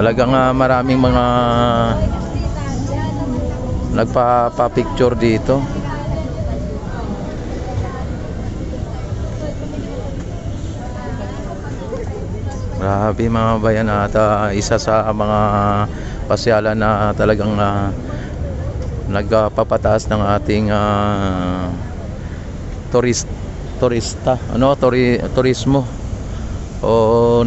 Talagang maraming mga nagpa-picture dito. Grabe mga bayan, at isa sa mga pasyalan na talagang nagpapataas ng ating turismo o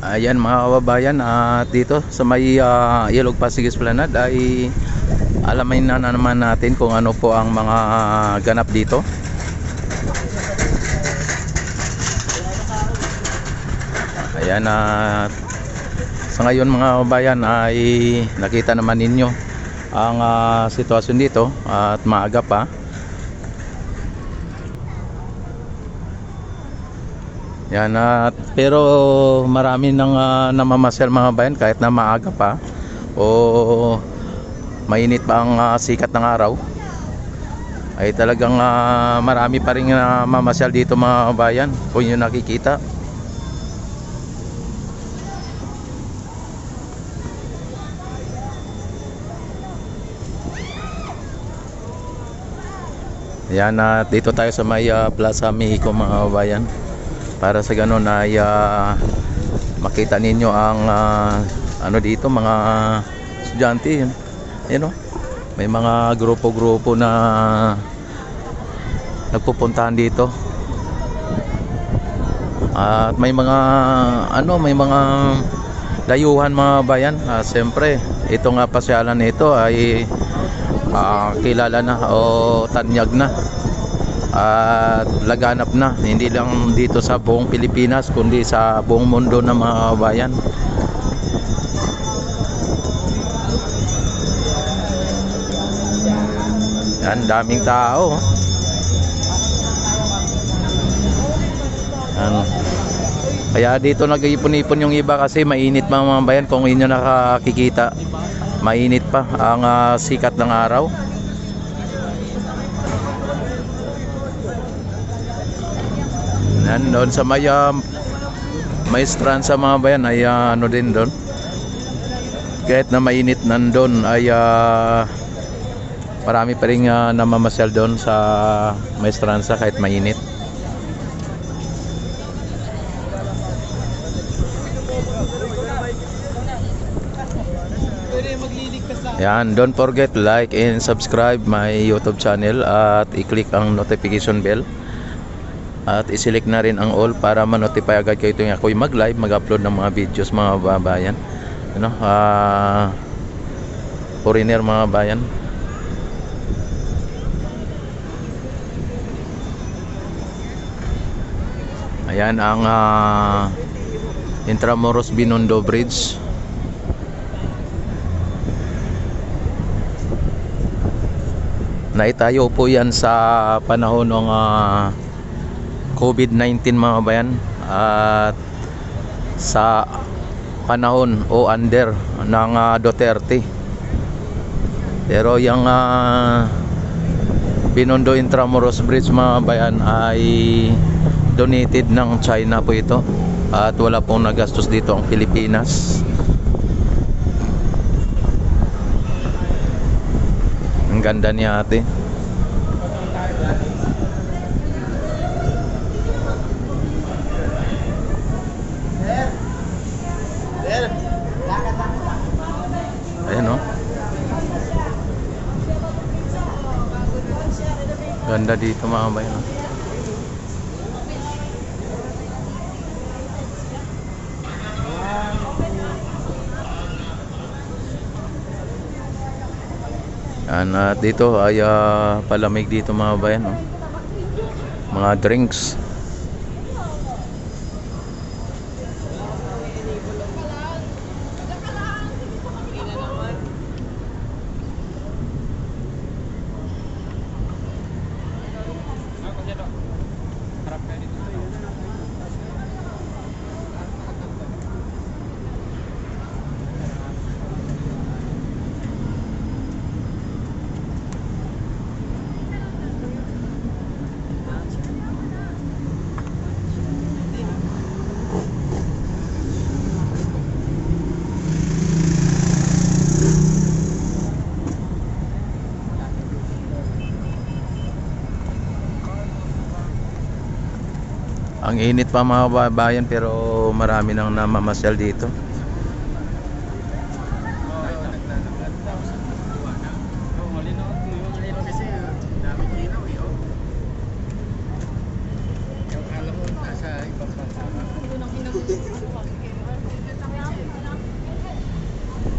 ayan mga kababayan, dito sa may Ilog Pasig Esplanade ay alamin na naman natin kung ano po ang mga ganap dito. Ayan, sa ngayon mga kababayan ay nakita naman ninyo ang sitwasyon dito at maaga pa. Yan, pero marami nang namamasyal mga bayan kahit na maaga pa o mainit pa ang sikat ng araw, ay talagang marami pa rin namamasyal dito mga bayan kung yun nakikita. Yan, dito tayo sa may Plaza Mexico mga bayan, para sa ganun ay makita ninyo ang ano dito, mga estudyante. You know, may mga grupo-grupo na nagpupuntahan dito, at may mga may mga dayuhan mga bayan. Siyempre ito nga pasyalan nito ay kilala na o tanyag na at laganap na, hindi lang dito sa buong Pilipinas kundi sa buong mundo na mga bayan. Yan, daming tao. Yan. Kaya dito nag-iipon-ipon yung iba kasi mainit mga bayan. Kung inyo nakakikita, mainit pa ang sikat ng araw. Yan, doon sa may strand sa mga bayan ay ano din doon, kahit na mainit nandun ay marami pa rin namamasyal doon sa may strand kahit mainit. Yan, don't forget like and subscribe my YouTube channel at i-click ang notification bell at i-select na rin ang all para ma-notify agad kayo tuwing ako'y mag-live, mag-upload ng mga videos mga babayan. Ano, foreigner mga bayan. Ayan ang Intramuros Binondo Bridge. Naitayo po yan sa panahon ng COVID-19 mga bayan, at sa panahon o under ng Duterte. Pero yung Binondo Intramuros Bridge mga bayan ay donated ng China po ito, at wala pong nagastos dito ang Pilipinas. Ang ganda niya ate. Ayan o, ganda dito mga bayan. Yan, at dito ay palamig dito mga bayan, no? Mga drinks. Ang init pa mga bayan, pero marami nang namamasyal dito.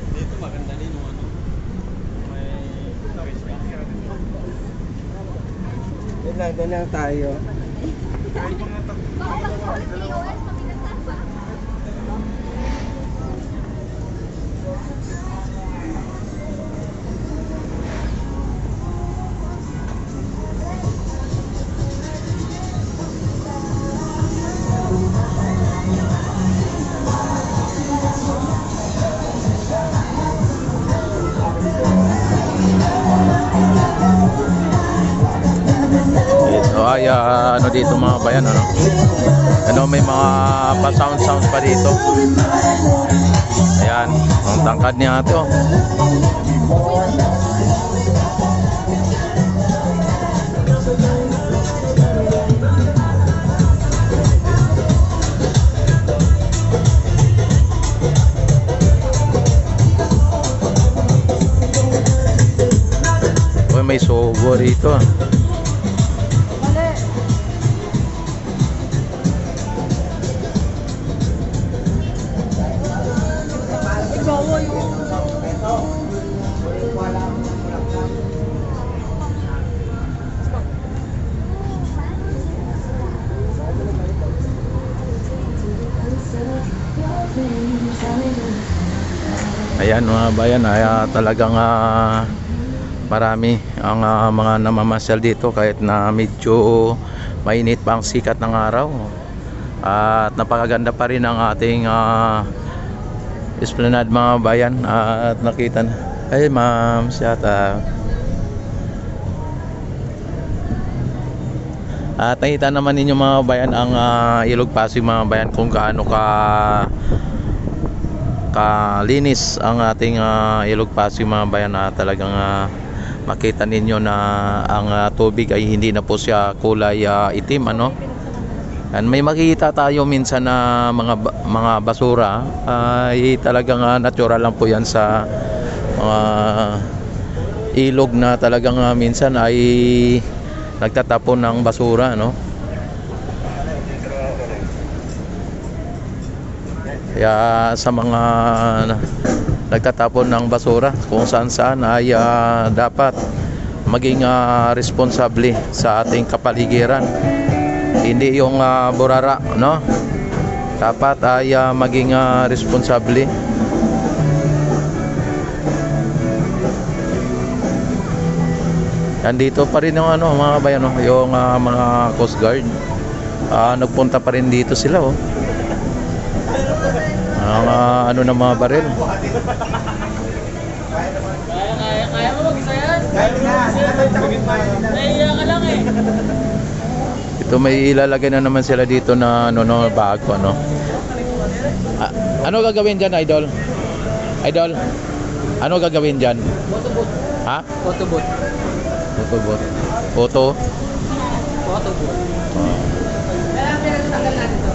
Dito maganda din yung ano. May doon lang tayo. Ito ay ano dito mga bayan, ano may mga pa-sounds pa dito. Ayan, ang tangkad niya ito. Uy, may sogo rito. Ayan mga bayan, ay talagang marami ang mga namamasyal dito kahit na medyo mainit pa ang sikat ng araw. At napakaganda pa rin ang ating esplanade mga bayan. At nakita na, ay ma'am siyata. At nakita naman ninyo mga bayan ang Ilog Pasig mga bayan, kung gaano kalinis ang ating Ilog Pasig mga bayan. Talagang makita ninyo na ang tubig ay hindi na po siya kulay itim, ano. And may makikita tayo minsan na mga basura ay talagang natural lang po yan sa mga ilog na talagang minsan ay nagtatapon ng basura, no. Kaya sa mga nagtatapon ng basura kung saan ay dapat maging responsable sa ating kapaligiran. Hindi yung burara, no. Dapat ay maging responsable. Andito pa rin yung mga bayan, yung mga Coast Guard. Nagpunta pa rin dito sila, oh. Ang ng mga baril. Kaya mo mag-isa yan? Naiiya ka lang eh. Ito may ilalagay na naman sila dito na bago, ano. Ano gagawin dyan, Idol? Idol, ano gagawin dyan? Photobooth. Ha? Photobooth. Photobooth. Photo? Photobooth. Kaya pinagtagal natin ito.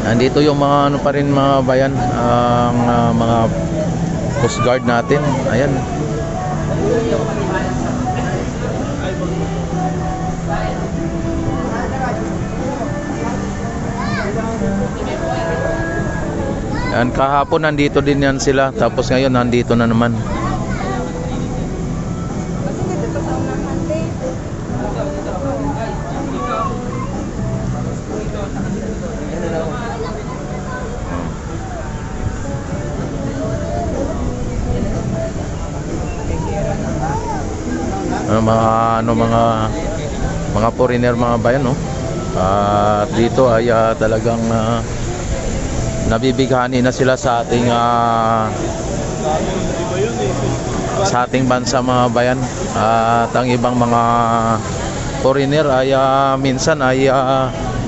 Andito yung mga pa rin mga bayan, ang mga Coast Guard natin. Ayan. Yan, kahapon nandito din yan sila, tapos ngayon nandito na naman. Mga foreigner mga bayan, no. At dito ay talagang nabibighani na sila sa ating bansa mga bayan. At ang ibang mga foreigner ay minsan ay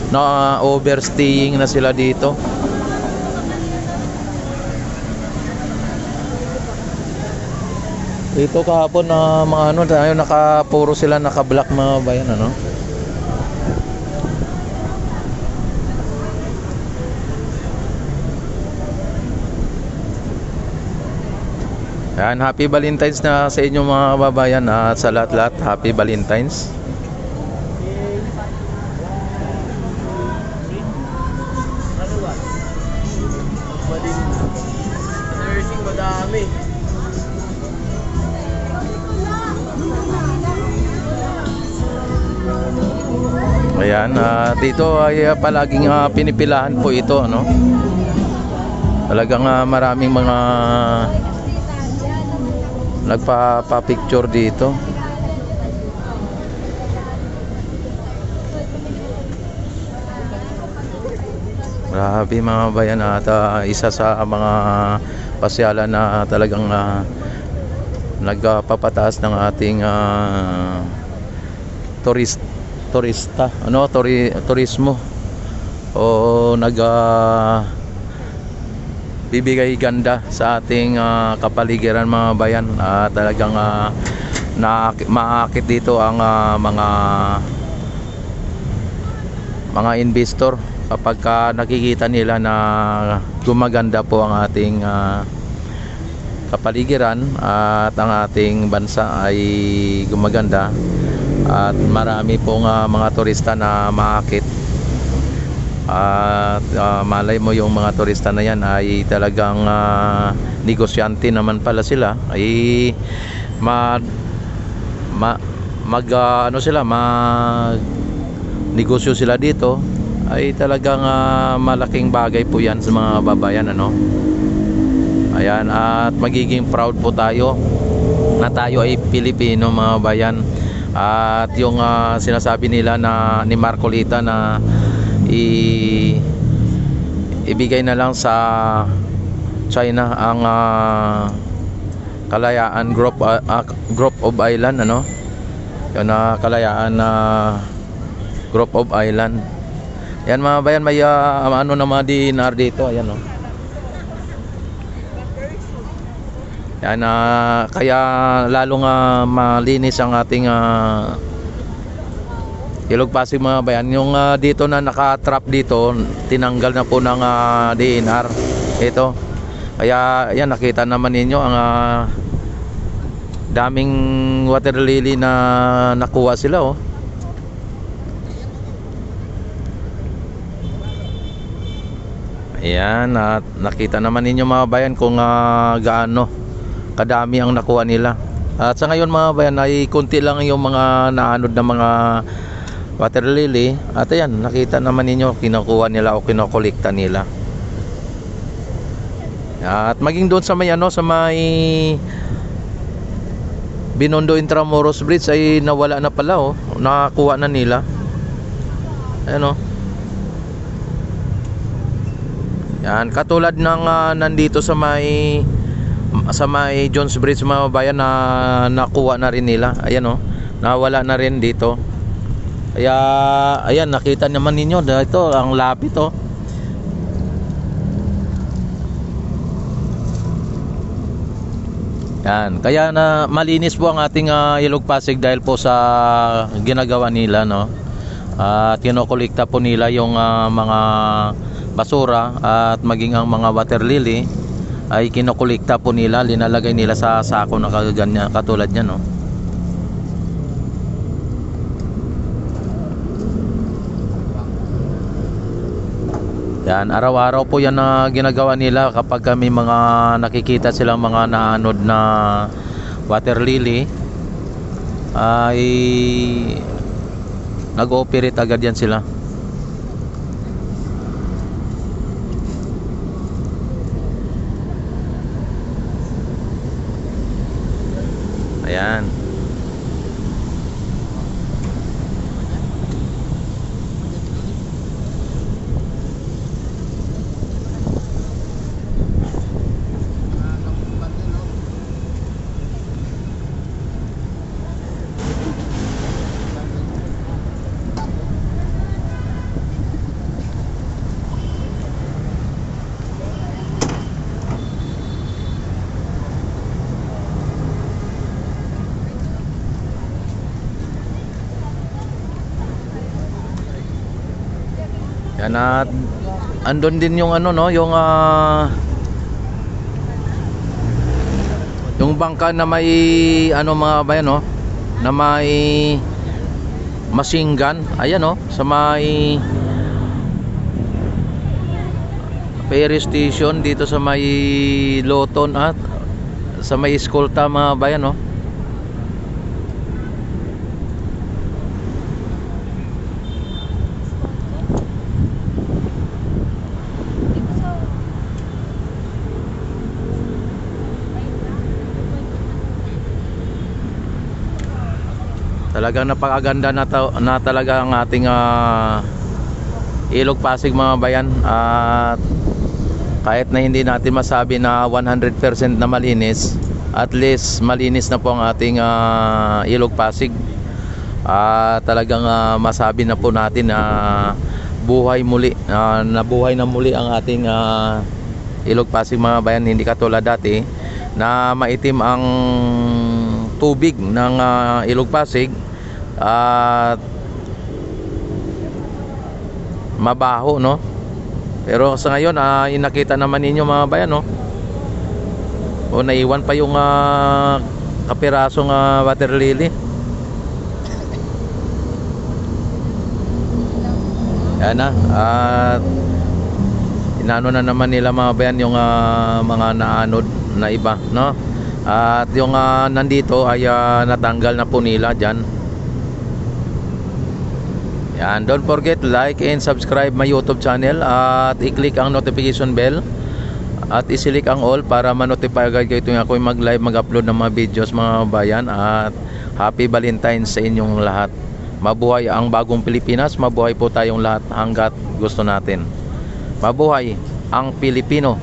na overstaying na sila dito. Dito kahapon na mga tayo nakapuro sila, naka-black mga bayan, ano. Yan, happy Valentine's na sa inyo mga kababayan at sa lahat-lahat, happy Valentine's. Nursing madami. Ayan, dito ay palaging pinipilahan po ito, ano. Talagang maraming mga nagpa-picture dito. Grabe mga bayan, at isa sa mga pasyalan na talagang nagpapataas ng ating turismo o bibigay ganda sa ating kapaligiran mga bayan. Talagang maakit dito ang mga investor kapag nakikita nila na gumaganda po ang ating kapaligiran at ang ating bansa ay gumaganda at marami pong mga turista na maakit. At malay mo yung mga turista na yan ay talagang negosyante naman pala sila, ay negosyo sila dito, ay talagang malaking bagay po yan sa mga babayan, ano. Ayan, at magiging proud po tayo na tayo ay Pilipino mga bayan. At yung sinasabi nila na ni Marcolita na ibigay na lang sa China ang Kalayaan Group of Island, ano, yun na Kalayaan Group of Island. Yan mga bayan, may ano na mga dinar dito, ayan, oh. Yan, kaya lalong malinis ang ating Ilog Pasig mga bayan. Yung dito na naka-trap dito, tinanggal na po ng DNR ito. Kaya yan, nakita naman ninyo ang daming water lily na nakuha sila, oh. Ayan, at nakita naman ninyo mga bayan kung gaano kadami ang nakuha nila. At sa ngayon mga bayan ay kunti lang yung mga naanod na mga water lily. At ayan, nakita naman ninyo kinukuha nila o kinokolekta nila. At maging doon sa may sa may Binondo Intramuros Bridge ay nawala na pala, oh. Nakakuha na nila. Ayan, oh. Yan, katulad ng nandito sa may Jones Bridge mga bayan na nakuha na rin nila. Ayan, oh, nawala na rin dito. Kaya ayan, nakita naman ninyo dito ang lapit, oh. Yan, kaya na malinis po ang ating Ilog Pasig dahil po sa ginagawa nila, no. At kinokolekta po nila yung mga basura at maging ang mga water lily ay kinokolekta po nila, linalagay nila sa sako na kaganya, katulad niyan, no. Yan, araw-araw po yan na ginagawa nila kapag may mga nakikita silang mga naanod na water lily, ay nag-ooperate agad yan sila. Ayan. Yan, at andun din yung ano, no, yung Yung bangka na may ano mga bayan, no, na may machine gun, ayan, no, sa may ferry station dito sa may Loton at sa may Escolta mga bayan, no. Talagang napakaganda na talaga ang ating Ilog Pasig mga bayan. At kahit na hindi natin masabi na 100% na malinis, at least malinis na po ang ating Ilog Pasig. Talagang masabi na po natin na buhay muli, nabuhay na muli ang ating Ilog Pasig mga bayan. Hindi katulad dati na maitim ang tubig ng Ilog Pasig at mabaho, no. Pero sa ngayon nakita naman ninyo mga bayan, no, o naiwan pa yung kapirasong water lily. Yan na, at inano na naman nila mga bayan yung mga naanod na iba, no. At yung nandito ay natanggal na po nila dyan. Yan, don't forget like and subscribe my YouTube channel at i-click ang notification bell at i-select ang all para ma-notify agad kayo tuwing ako mag-live, mag-upload ng mga videos mga bayan. At happy Valentine's sa inyong lahat. Mabuhay ang bagong Pilipinas, mabuhay po tayong lahat hanggat gusto natin. Mabuhay ang Pilipino.